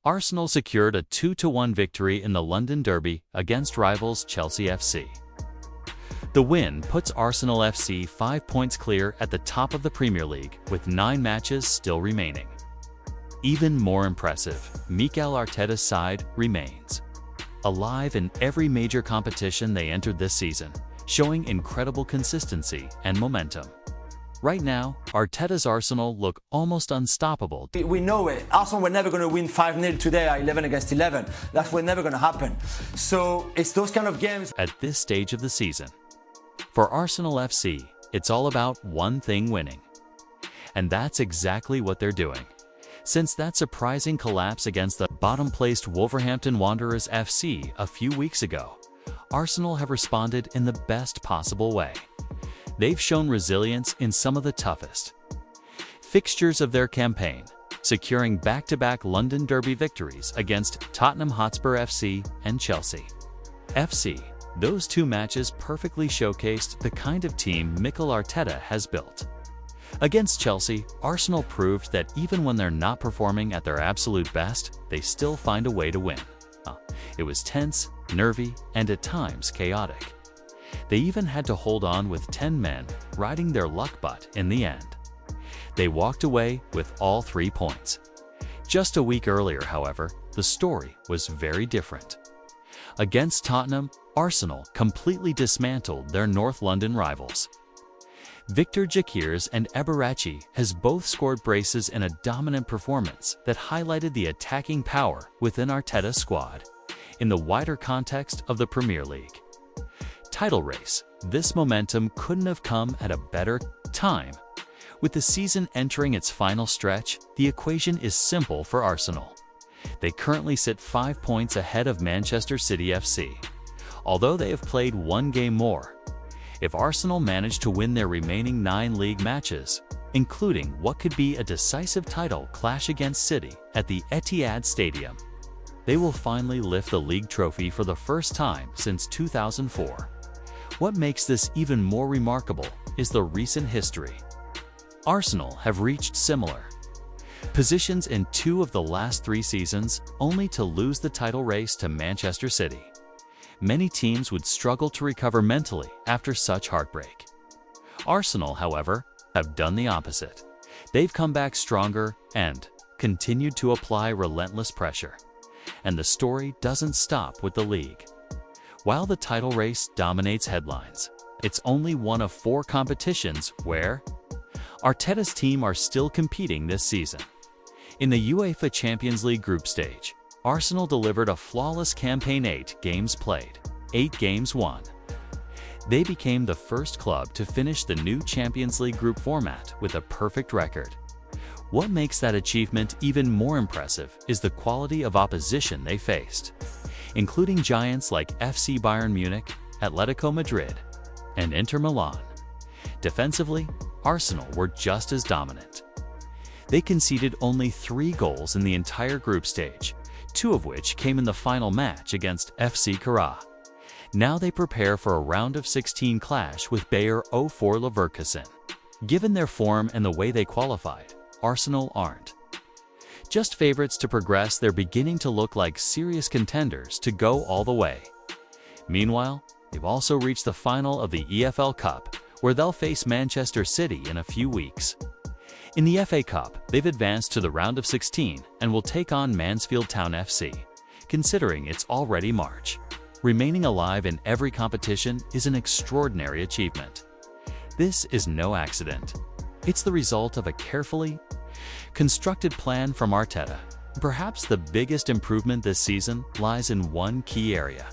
Arsenal secured a 2-1 victory in the London Derby against rivals Chelsea FC. The win puts Arsenal FC 5 points clear at the top of the Premier League, with 9 matches still remaining. Even more impressive, Mikel Arteta's side remains alive in every major competition they entered this season, showing incredible consistency and momentum. Right now, Arteta's Arsenal look almost unstoppable. We know it. Arsenal were never going to win 5-0 today at 11 against 11. That's never going to happen. So it's those kind of games. At this stage of the season, for Arsenal FC, it's all about one thing: winning. And that's exactly what they're doing. Since that surprising collapse against the bottom-placed Wolverhampton Wanderers FC a few weeks ago, Arsenal have responded in the best possible way. They've shown resilience in some of the toughest fixtures of their campaign, securing back-to-back London Derby victories against Tottenham Hotspur FC and Chelsea FC. Those 2 matches perfectly showcased the kind of team Mikel Arteta has built. Against Chelsea, Arsenal proved that even when they're not performing at their absolute best, they still find a way to win. It was tense, nervy, and at times chaotic. They even had to hold on with 10 men, riding their luck, but in the end, they walked away with all 3 points. Just a week earlier, however, the story was very different. Against Tottenham, Arsenal completely dismantled their North London rivals. Victor Gyökeres and Ebarachi has both scored braces in a dominant performance that highlighted the attacking power within Arteta's squad in the wider context of the Premier League title race. This momentum couldn't have come at a better time. With the season entering its final stretch, the equation is simple for Arsenal. They currently sit 5 points ahead of Manchester City FC, although they have played 1 game more. If Arsenal manage to win their remaining 9 league matches, including what could be a decisive title clash against City at the Etihad Stadium, they will finally lift the league trophy for the first time since 2004. What makes this even more remarkable is the recent history. Arsenal have reached similar positions in 2 of the last 3 seasons, only to lose the title race to Manchester City. Many teams would struggle to recover mentally after such heartbreak. Arsenal, however, have done the opposite. They've come back stronger and continued to apply relentless pressure. And the story doesn't stop with the league. While the title race dominates headlines, it's only one of 4 competitions where Arteta's team are still competing this season. In the UEFA Champions League group stage, Arsenal delivered a flawless campaign: 8 games played, 8 games won. They became the first club to finish the new Champions League group format with a perfect record. What makes that achievement even more impressive is the quality of opposition they faced, including giants like FC Bayern Munich, Atletico Madrid, and Inter Milan. Defensively, Arsenal were just as dominant. They conceded only 3 goals in the entire group stage, 2 of which came in the final match against FC Carabao. Now they prepare for a round of 16 clash with Bayer 04 Leverkusen. Given their form and the way they qualified, Arsenal aren't just favorites to progress, they're beginning to look like serious contenders to go all the way. Meanwhile, they've also reached the final of the EFL Cup, where they'll face Manchester City in a few weeks. In the FA Cup, they've advanced to the round of 16 and will take on Mansfield Town FC, considering it's already March. Remaining alive in every competition is an extraordinary achievement. This is no accident. It's the result of a carefully constructed plan from Arteta. Perhaps the biggest improvement this season lies in one key area: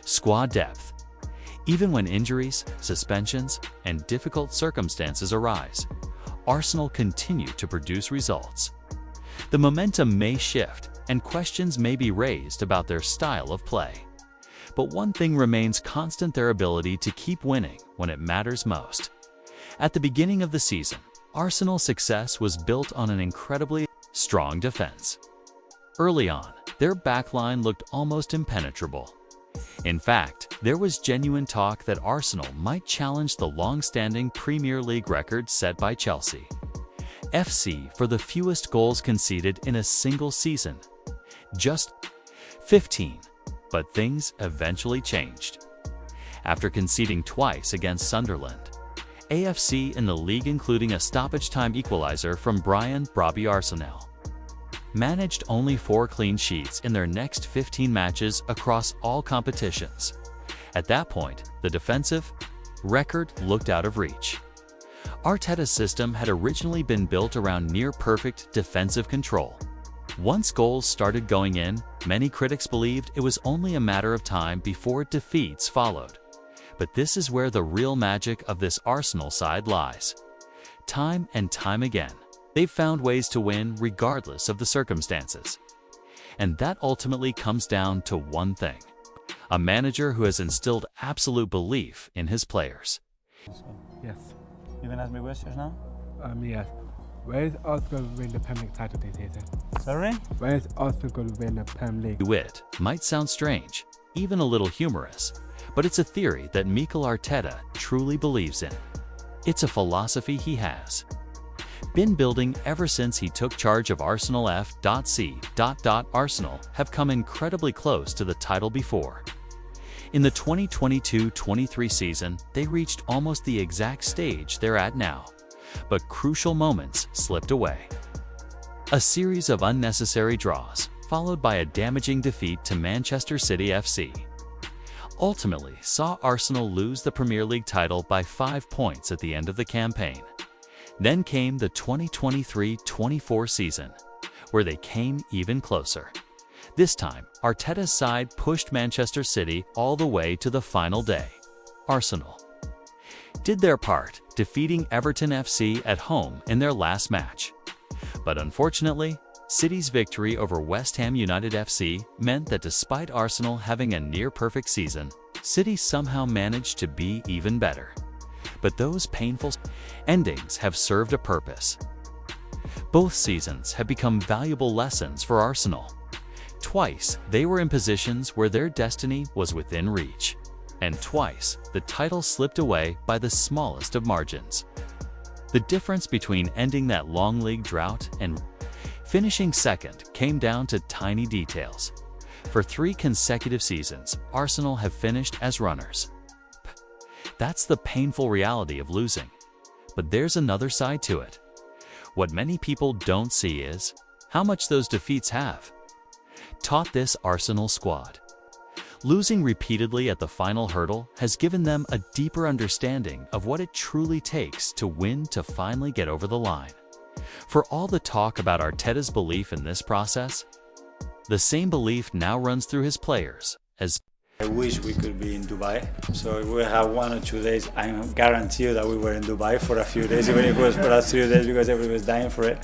squad depth. Even when injuries, suspensions, and difficult circumstances arise, Arsenal continue to produce results. The momentum may shift, and questions may be raised about their style of play. But one thing remains constant: their ability to keep winning when it matters most. At the beginning of the season, Arsenal's success was built on an incredibly strong defense. Early on, their backline looked almost impenetrable. In fact, there was genuine talk that Arsenal might challenge the long-standing Premier League record set by Chelsea FC for the fewest goals conceded in a single season. just 15. But things eventually changed. After conceding twice against Sunderland, AFC in the league, including a stoppage time equalizer from Brian Brobby, Arsenal managed only 4 clean sheets in their next 15 matches across all competitions. At that point, the defensive record looked out of reach. Arteta's system had originally been built around near-perfect defensive control. Once goals started going in, many critics believed it was only a matter of time before defeats followed. But this is where the real magic of this Arsenal side lies. Time and time again, they've found ways to win regardless of the circumstances. And that ultimately comes down to one thing: a manager who has instilled absolute belief in his players. Yes. You can ask me questions now? Yes. Where is Arsenal going to win the Premier League title this season? Sorry? Where is Arsenal going to win the Premier League? It might sound strange, even a little humorous, but it's a theory that Mikel Arteta truly believes in. It's a philosophy he has been building ever since he took charge of Arsenal FC. Arsenal have come incredibly close to the title before. In the 2022-23 season, they reached almost the exact stage they're at now, but crucial moments slipped away. A series of unnecessary draws, followed by a damaging defeat to Manchester City FC, ultimately saw Arsenal lose the Premier League title by 5 points at the end of the campaign. Then came the 2023-24 season, where they came even closer. This time, Arteta's side pushed Manchester City all the way to the final day. Arsenal did their part, defeating Everton FC at home in their last match. But unfortunately, City's victory over West Ham United FC meant that despite Arsenal having a near-perfect season, City somehow managed to be even better. But those painful endings have served a purpose. Both seasons have become valuable lessons for Arsenal. Twice, they were in positions where their destiny was within reach. And twice, the title slipped away by the smallest of margins. The difference between ending that long league drought and finishing second came down to tiny details. For 3 consecutive seasons, Arsenal have finished as runners. That's the painful reality of losing. But there's another side to it. What many people don't see is how much those defeats have taught this Arsenal squad. Losing repeatedly at the final hurdle has given them a deeper understanding of what it truly takes to win, to finally get over the line. For all the talk about Arteta's belief in this process, the same belief now runs through his players. As I wish we could be in Dubai. So if we have 1 or 2 days, I guarantee you that we were in Dubai for a few days, even if it was for a few days, because everybody was dying for it.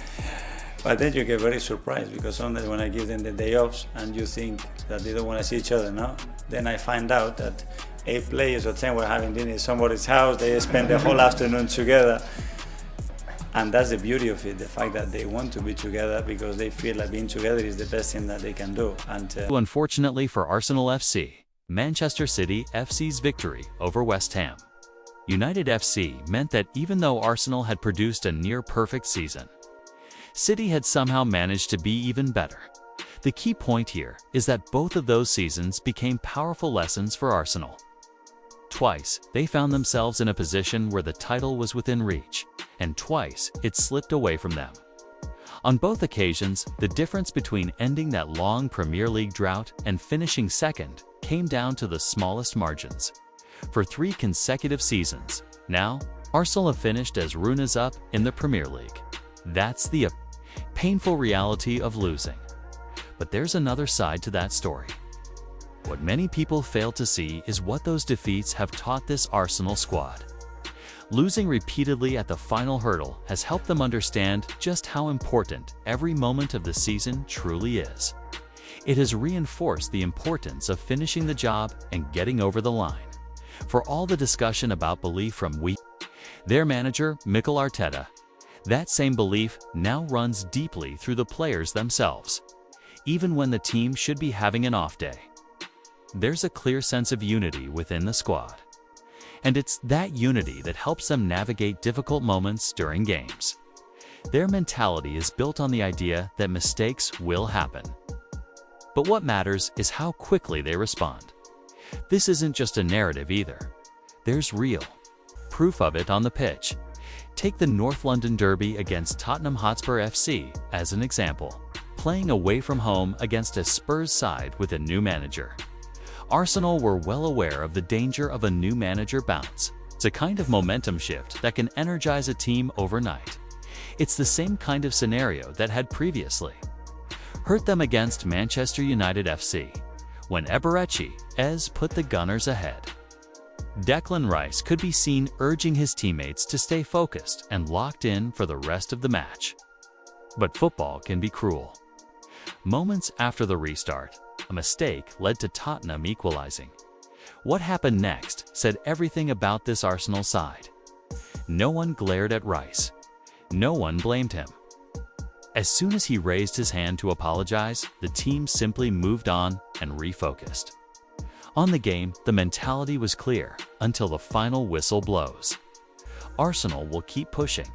But then you get very surprised, because sometimes when I give them the day offs and you think that they don't want to see each other, no? Then I find out that 8 players or 10 were having dinner at somebody's house. They spend the whole afternoon together. And that's the beauty of it, the fact that they want to be together because they feel like being together is the best thing that they can do. And unfortunately for Arsenal FC, Manchester City FC's victory over West Ham United FC meant that even though Arsenal had produced a near-perfect season, City had somehow managed to be even better. The key point here is that both of those seasons became powerful lessons for Arsenal. Twice, they found themselves in a position where the title was within reach, and twice, it slipped away from them. On both occasions, the difference between ending that long Premier League drought and finishing second came down to the smallest margins. For 3 consecutive seasons, now, Arsenal have finished as runners-up in the Premier League. That's the painful reality of losing. But there's another side to that story. What many people fail to see is what those defeats have taught this Arsenal squad. Losing repeatedly at the final hurdle has helped them understand just how important every moment of the season truly is. It has reinforced the importance of finishing the job and getting over the line. For all the discussion about belief from their manager, Mikel Arteta, that same belief now runs deeply through the players themselves. Even when the team should be having an off day, there's a clear sense of unity within the squad. And it's that unity that helps them navigate difficult moments during games. Their mentality is built on the idea that mistakes will happen. But what matters is how quickly they respond. This isn't just a narrative either. There's real proof of it on the pitch. Take the North London Derby against Tottenham Hotspur FC as an example. Playing away from home against a Spurs side with a new manager. Arsenal were well aware of the danger of a new manager bounce. It's a kind of momentum shift that can energize a team overnight. It's the same kind of scenario that had previously hurt them against Manchester United FC, when Eberechi put the Gunners ahead. Declan Rice could be seen urging his teammates to stay focused and locked in for the rest of the match. But football can be cruel. Moments after the restart, a mistake led to Tottenham equalizing. What happened next said everything about this Arsenal side. No one glared at Rice. No one blamed him. As soon as he raised his hand to apologize, the team simply moved on and refocused. On the game, the mentality was clear until the final whistle blows. Arsenal will keep pushing,